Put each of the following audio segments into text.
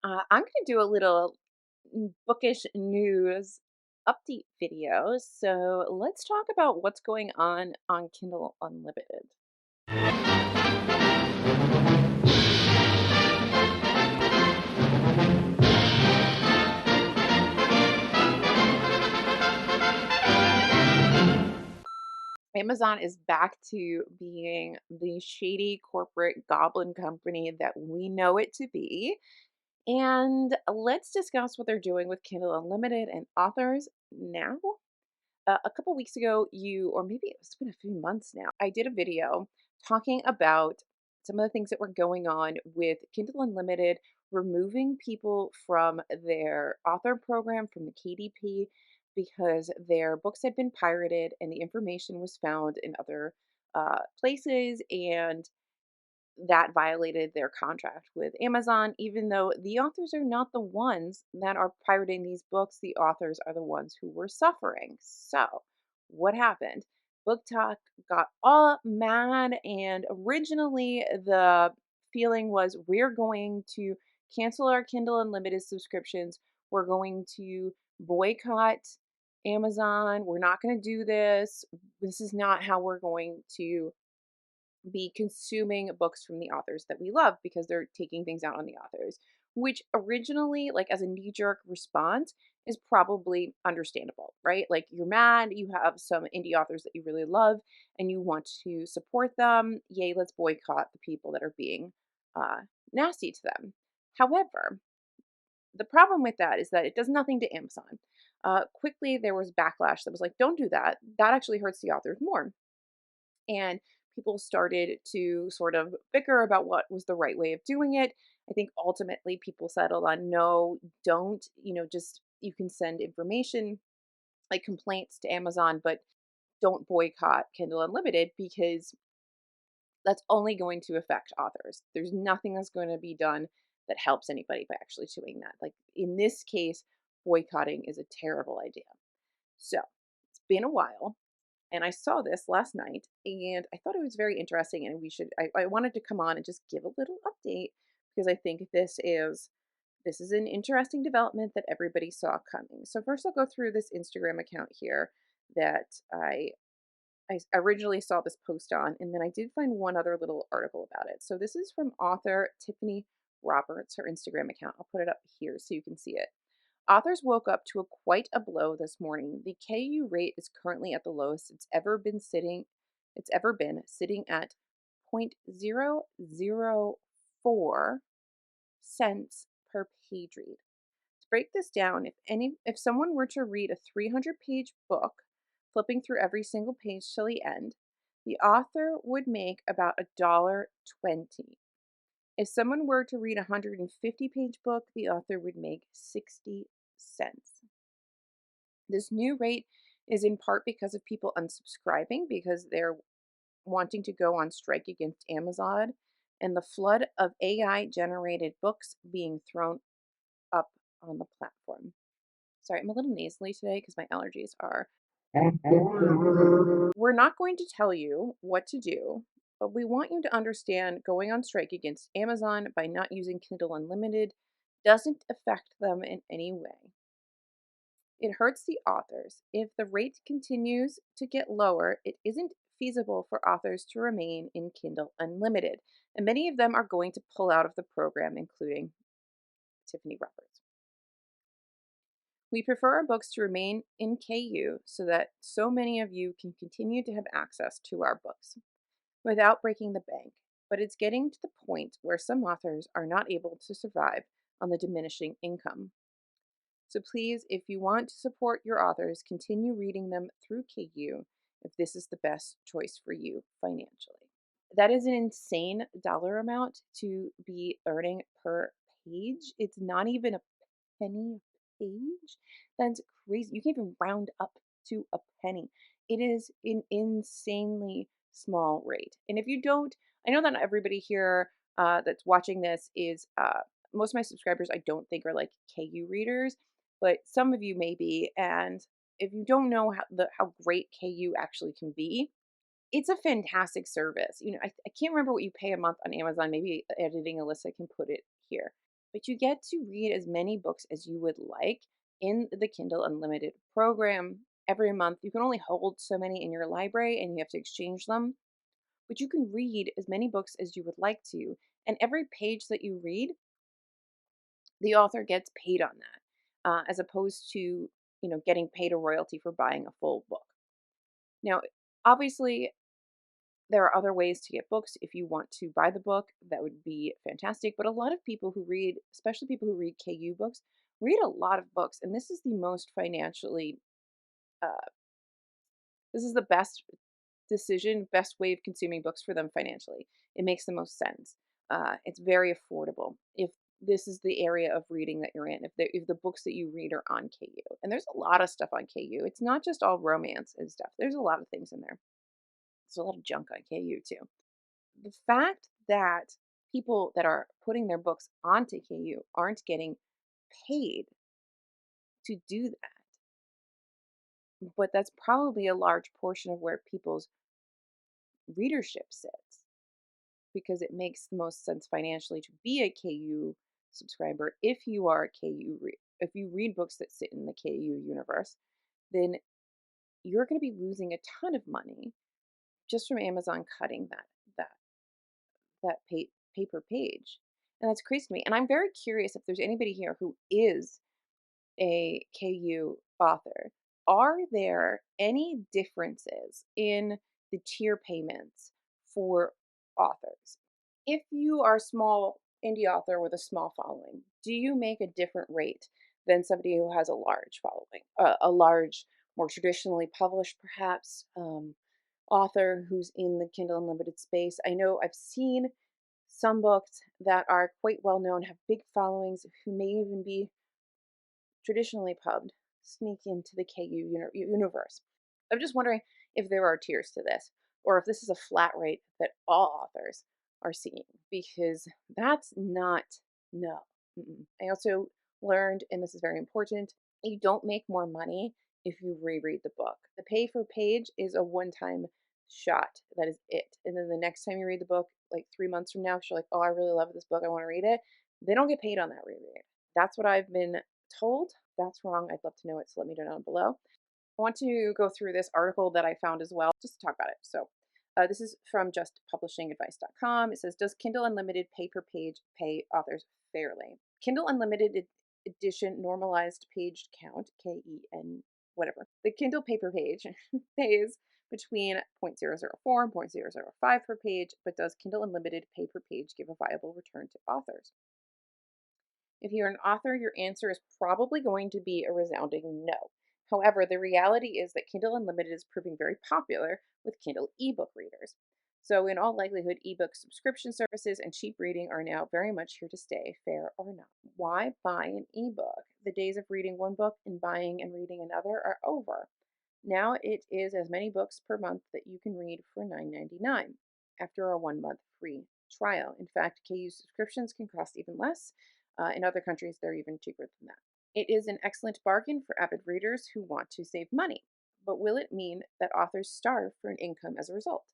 I'm going to do a little bookish news update video. So let's talk about what's going on Kindle Unlimited. Amazon is back to being the shady corporate goblin company that we know it to be. And let's discuss what they're doing with Kindle Unlimited and authors now. A couple weeks ago, or maybe it's been a few months now, I did a video talking about some of the things that were going on with Kindle Unlimited, removing people from their author program from the KDP because their books had been pirated and the information was found in other places, and that violated their contract with Amazon, even though the authors are not the ones that are pirating these books. The authors are the ones who were suffering. So, what happened? Book Talk got all mad, and originally the feeling was we're going to cancel our Kindle Unlimited subscriptions. We're going to boycott Amazon. We're not going to do this. This is not how we're going to be consuming books from the authors that we love because they're taking things out on the authors, which originally, like as a knee jerk response, is probably understandable, right? Like you're mad, you have some indie authors that you really love, and you want to support them. Yay, let's boycott the people that are being nasty to them. However, the problem with that is that it does nothing to Amazon. Quickly, there was backlash that was like, don't do that. That actually hurts the authors more. And people started to sort of bicker about what was the right way of doing it. I think ultimately people settled on no, don't, just you can send information like complaints to Amazon, but don't boycott Kindle Unlimited because that's only going to affect authors. There's nothing that's going to be done that helps anybody by actually doing that. Like in this case, boycotting is a terrible idea. So it's been a while, and I saw this last night and I thought it was very interesting, and I wanted to come on and just give a little update because I think this is an interesting development that everybody saw coming. So first I'll go through this Instagram account here that I originally saw this post on, and then I did find one other little article about it. So this is from author Tiffany Roberts, her Instagram account. I'll put it up here so you can see it. Authors woke up to quite a blow this morning. The KU rate is currently at the lowest it's ever been sitting at 0.004 cents per page read. To break this down, if someone were to read a 300-page book, flipping through every single page till the end, the author would make about $1.20. If someone were to read a 150-page book, the author would make 60 cents. This new rate is in part because of people unsubscribing because they're wanting to go on strike against Amazon, and the flood of AI generated books being thrown up on the platform. Sorry, I'm a little nasally today because my allergies are. We're not going to tell you what to do, but we want you to understand going on strike against Amazon by not using Kindle Unlimited doesn't affect them in any way. It hurts the authors. If the rate continues to get lower, it isn't feasible for authors to remain in Kindle Unlimited, and many of them are going to pull out of the program, including Tiffany Roberts. We prefer our books to remain in KU so that so many of you can continue to have access to our books without breaking the bank, but it's getting to the point where some authors are not able to survive on the diminishing income. So please, if you want to support your authors, continue reading them through KU if this is the best choice for you financially. That is an insane dollar amount to be earning per page. It's not even a penny a page. That's crazy. You can't even round up to a penny. It is an insanely small rate. And if you don't, I know that not everybody here that's watching this is, most of my subscribers I don't think are like KU readers, but some of you may be. And if you don't know how great KU actually can be, it's a fantastic service. I can't remember what you pay a month on Amazon. Maybe editing Alyssa can put it here. but you get to read as many books as you would like in the Kindle Unlimited program. Every month, you can only hold so many in your library and you have to exchange them, but you can read as many books as you would like to. And every page that you read, the author gets paid on that, as opposed to, getting paid a royalty for buying a full book. Now, obviously, there are other ways to get books. If you want to buy the book, that would be fantastic. But a lot of people who read, especially people who read KU books, read a lot of books. And this is the most financially, uh, this is the best decision, best way of consuming books for them financially. It makes the most sense. It's very affordable. If this is the area of reading that you're in, if the books that you read are on KU, and there's a lot of stuff on KU, it's not just all romance and stuff. There's a lot of things in there. There's a lot of junk on KU too. The fact that people that are putting their books onto KU aren't getting paid to do that, but that's probably a large portion of where people's readership sits because it makes the most sense financially to be a KU subscriber. If you are a if you read books that sit in the KU universe, then you're going to be losing a ton of money just from Amazon cutting that paper page. And that's crazy to me. And I'm very curious if there's anybody here who is a KU author. Are there any differences in the tier payments for authors? If you are a small indie author with a small following, do you make a different rate than somebody who has a large following, a large, more traditionally published, perhaps, author who's in the Kindle Unlimited space? I know I've seen some books that are quite well known, have big followings, who may even be traditionally pubbed, sneak into the KU universe. I'm just wondering if there are tiers to this, or if this is a flat rate that all authors are seeing, because that's not, no. I also learned, and this is very important, you don't make more money if you reread the book. The pay for page is a one time shot. That is it. And then the next time you read the book, like 3 months from now, because you're like, oh, I really love this book, I want to read it, they don't get paid on that reread. That's what I've been told. That's wrong. I'd love to know it, so let me know down below. I want to go through this article that I found as well, just to talk about it. So, this is from justpublishingadvice.com. It says, does Kindle Unlimited pay per page pay authors fairly? Kindle Unlimited edition normalized page count, KEN, whatever. The Kindle paper page pays between 0.004 and 0.005 per page, but does Kindle Unlimited pay per page give a viable return to authors? If you're an author, your answer is probably going to be a resounding no. However, the reality is that Kindle Unlimited is proving very popular with Kindle ebook readers. So, in all likelihood, ebook subscription services and cheap reading are now very much here to stay, fair or not. Why buy an ebook? The days of reading one book and buying and reading another are over. Now it is as many books per month that you can read for $9.99 after a 1 month free trial. In fact, KU subscriptions can cost even less. In other countries, they're even cheaper than that. It is an excellent bargain for avid readers who want to save money. But will it mean that authors starve for an income as a result?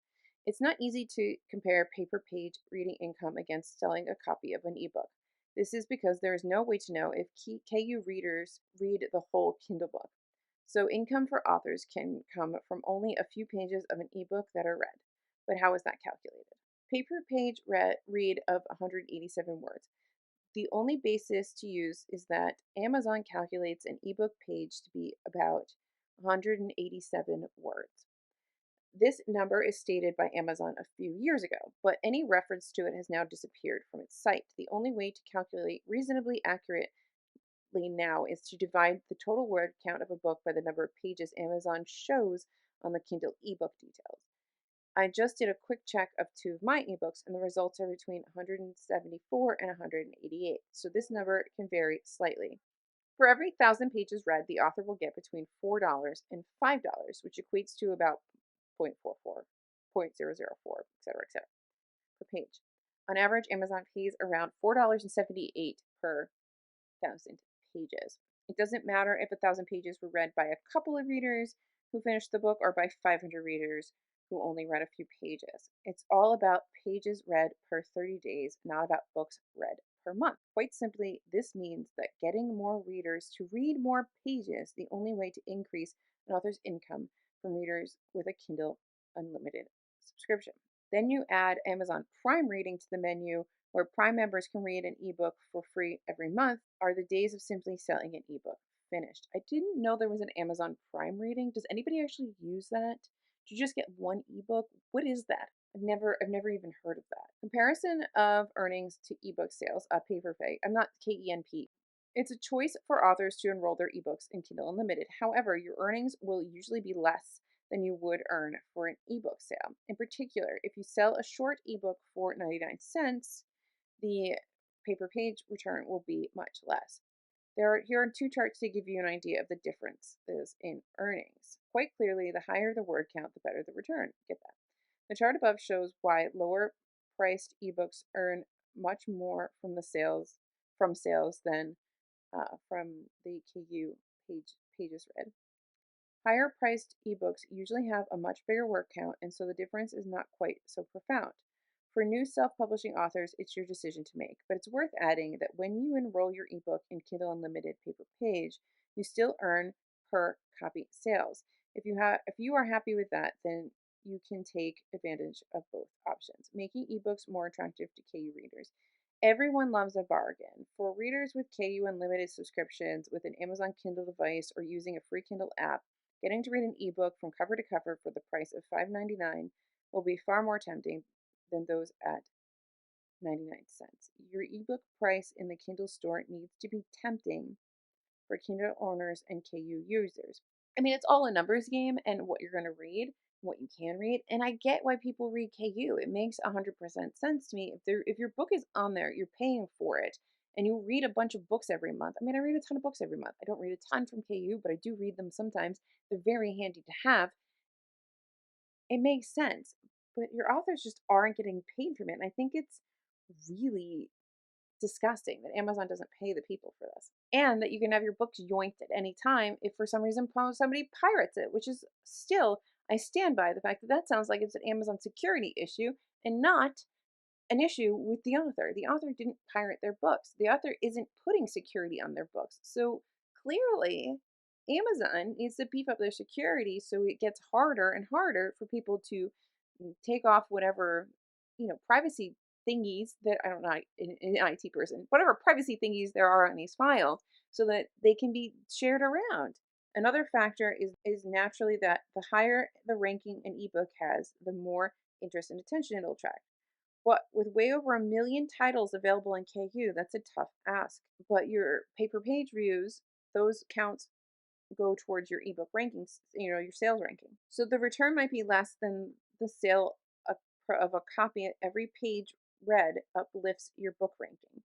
It's not easy to compare paper page reading income against selling a copy of an ebook. This is because there is no way to know if KU readers read the whole Kindle book. So, income for authors can come from only a few pages of an ebook that are read. But how is that calculated? Paper page read of 187 words. The only basis to use is that Amazon calculates an ebook page to be about 187 words. This number is stated by Amazon a few years ago, but any reference to it has now disappeared from its site. The only way to calculate reasonably accurately now is to divide the total word count of a book by the number of pages Amazon shows on the Kindle ebook details. I just did a quick check of two of my ebooks, and the results are between 174 and 188, so this number can vary slightly. For every 1,000 pages read, the author will get between $4 and $5, which equates to about 0.44, 0.004, etc., per page. On average, Amazon pays around $4.78 per 1,000 pages. It doesn't matter if 1,000 pages were read by a couple of readers who finished the book or by 500 readers who only read a few pages. It's all about pages read per 30 days, not about books read per month. Quite simply, this means that getting more readers to read more pages the only way to increase an author's income from readers with a Kindle Unlimited subscription. Then you add Amazon Prime Reading to the menu, where Prime members can read an ebook for free every month. Are the days of simply selling an ebook finished? I didn't know there was an Amazon Prime Reading. Does anybody actually use that? Do you just get one ebook? What is that? I've never even heard of that. Comparison of earnings to ebook sales, paper pay. I'm not KENP. It's a choice for authors to enroll their ebooks in Kindle Unlimited. However, your earnings will usually be less than you would earn for an ebook sale. In particular, if you sell a short ebook for 99 cents, the paper page return will be much less. Here are two charts to give you an idea of the differences in earnings. Quite clearly, the higher the word count, the better the return. Get that. The chart above shows why lower priced ebooks earn much more from sales than from the pages read. Higher priced ebooks usually have a much bigger word count, and so the difference is not quite so profound. For new self publishing authors, it's your decision to make, but it's worth adding that when you enroll your ebook in Kindle Unlimited paper page, you still earn per copy sales. If you are happy with that, then you can take advantage of both options, making ebooks more attractive to KU readers. Everyone loves a bargain. For readers with KU Unlimited subscriptions with an Amazon Kindle device or using a free Kindle app, getting to read an ebook from cover to cover for the price of $5.99 will be far more tempting than those at 99 cents. Your ebook price in the Kindle store needs to be tempting for Kindle owners and KU users. I mean, it's all a numbers game and what you're going to read, what you can read, and I get why people read KU. It makes 100% sense to me. If your book is on there, you're paying for it, and you read a bunch of books every month. I mean, I read a ton of books every month. I don't read a ton from KU, but I do read them sometimes. They're very handy to have. It makes sense, but your authors just aren't getting paid from it. And I think it's really disgusting that Amazon doesn't pay the people for this. And that you can have your books yoinked at any time if for some reason somebody pirates it, which is still, I stand by the fact that that sounds like it's an Amazon security issue and not an issue with the author. The author didn't pirate their books. The author isn't putting security on their books. So clearly, Amazon needs to beef up their security so it gets harder and harder for people to take off whatever, privacy thingies that I don't know, an IT person, whatever privacy thingies there are on these files so that they can be shared around. Another factor is naturally that the higher the ranking an ebook has, the more interest and attention it'll attract. But with way over 1 million titles available in KU, that's a tough ask. But your paper page views, those counts go towards your ebook rankings, your sales ranking. So the return might be less than the sale of a copy. Every page read uplifts your book ranking.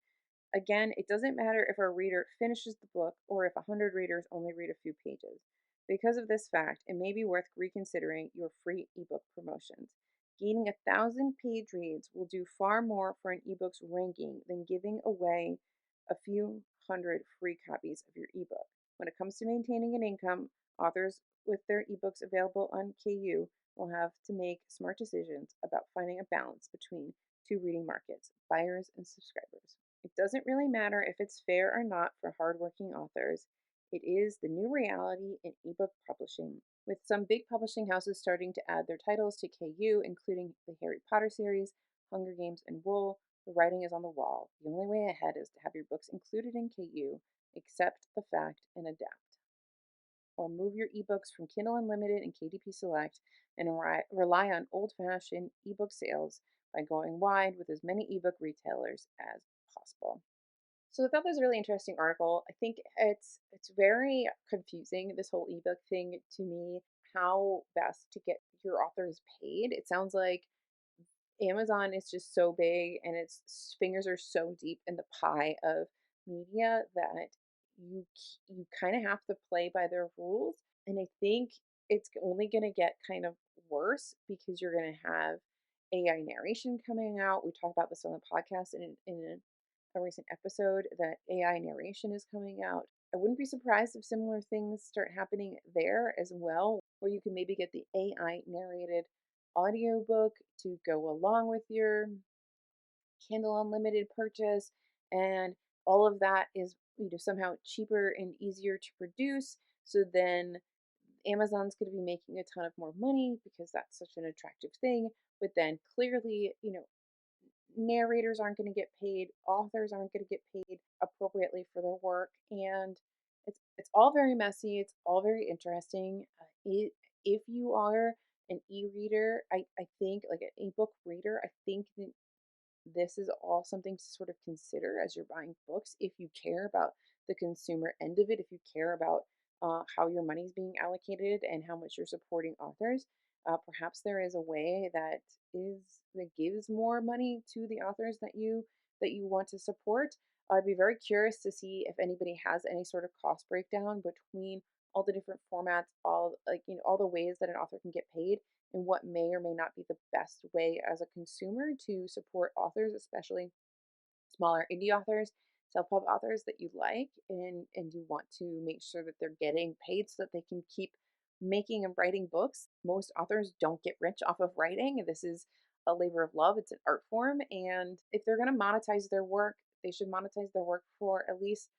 Again, it doesn't matter if a reader finishes the book or if 100 readers only read a few pages. Because of this fact, it may be worth reconsidering your free ebook promotions. Gaining 1,000 page reads will do far more for an ebook's ranking than giving away a few hundred free copies of your ebook. When it comes to maintaining an income, authors with their ebooks available on KU will have to make smart decisions about finding a balance between two reading markets, buyers and subscribers. It doesn't really matter if it's fair or not for hardworking authors. It is the new reality in ebook publishing, with some big publishing houses starting to add their titles to KU, including the Harry Potter series, Hunger Games, and Wool. The writing is on the wall. The only way ahead is to have your books included in KU, accept the fact, and adapt. Or move your ebooks from Kindle Unlimited and KDP Select and rely on old fashioned ebook sales by going wide with as many ebook retailers as possible. So I thought that was a really interesting article. I think it's very confusing, this whole ebook thing to me, how best to get your authors paid. It sounds like Amazon is just so big and its fingers are so deep in the pie of media that you kind of have to play by their rules. And I think it's only going to get kind of worse because you're going to have AI narration coming out. We talked about this on the podcast in a recent episode that AI narration is coming out. I wouldn't be surprised if similar things start happening there as well, where you can maybe get the AI narrated audiobook to go along with your Kindle Unlimited purchase. and all of that is, somehow cheaper and easier to produce. So then Amazon's going to be making a ton of more money because that's such an attractive thing. But then clearly, narrators aren't going to get paid, authors aren't going to get paid appropriately for their work, and it's all very messy. It's all very interesting. If you are an e-reader, I think like an ebook reader, I think that this is all something to sort of consider as you're buying books. If you care about the consumer end of it, if you care about how your money is being allocated and how much you're supporting authors, perhaps there is a way that gives more money to the authors that you want to support. I'd be very curious to see if anybody has any sort of cost breakdown between all the different formats, all the ways that an author can get paid, and what may or may not be the best way as a consumer to support authors, especially smaller indie authors, self-pub authors that you like, and you want to make sure that they're getting paid so that they can keep making and writing books. Most authors don't get rich off of writing. This is a labor of love. It's an art form, and if they're going to monetize their work, they should monetize their work for at least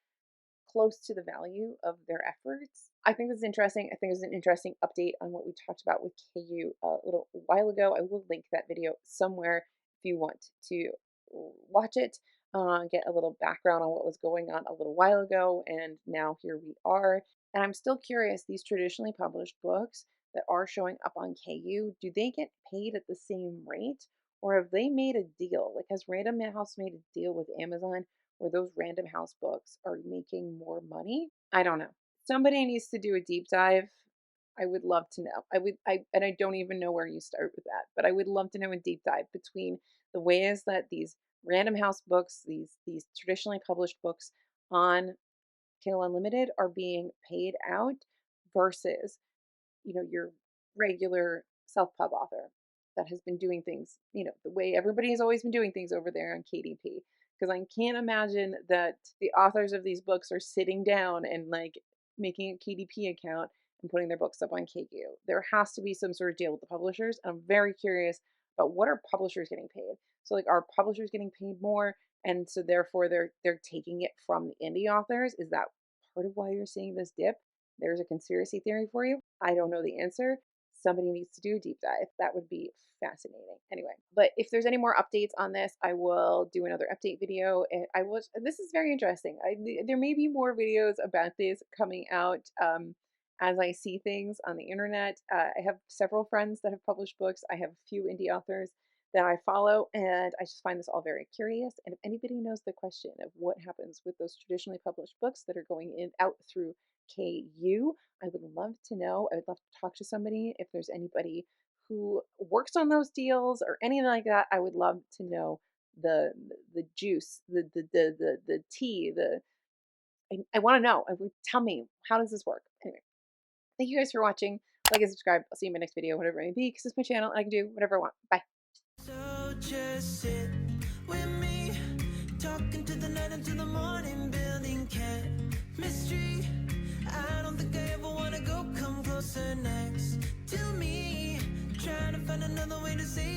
close to the value of their efforts. I think this is interesting. I think it's an interesting update on what we talked about with KU a little while ago. I will link that video somewhere if you want to watch it, get a little background on what was going on a little while ago, and now here we are. And I'm still curious, these traditionally published books that are showing up on KU, do they get paid at the same rate? Or have they made a deal? Like, has Random House made a deal with Amazon where those Random House books are making more money? I don't know. Somebody needs to do a deep dive. I would love to know. And I don't even know where you start with that, but I would love to know a deep dive between the ways that these Random House books, these traditionally published books on Kindle Unlimited are being paid out versus your regular self-pub author that has been doing things, the way everybody has always been doing things over there on KDP. Because I can't imagine that the authors of these books are sitting down and like making a KDP account and putting their books up on KU. There has to be some sort of deal with the publishers. I'm very curious about what are publishers getting paid. So like, are publishers getting paid more, and so therefore they're taking it from the indie authors? Is that part of why you're seeing this dip? There's a conspiracy theory for you. I don't know the answer. Somebody needs to do a deep dive. That would be fascinating. Anyway, but if there's any more updates on this, I will do another update video. And this is very interesting. There may be more videos about this coming out as I see things on the internet. I have several friends that have published books. I have a few indie authors that I follow, and I just find this all very curious. And if anybody knows the question of what happens with those traditionally published books that are going out through KU, I would love to know. I would love to talk to somebody. If there's anybody who works on those deals or anything like that, I would love to know the juice, the tea, I want to know. Tell me, how does this work? Anyway, thank you guys for watching. Like and subscribe. I'll see you in my next video, whatever it may be, because it's my channel and I can do whatever I want. Bye. So just sit with me, talking to the night until the morning, building chemistry. I don't think I ever wanna go come closer next to me, trying to find another way to say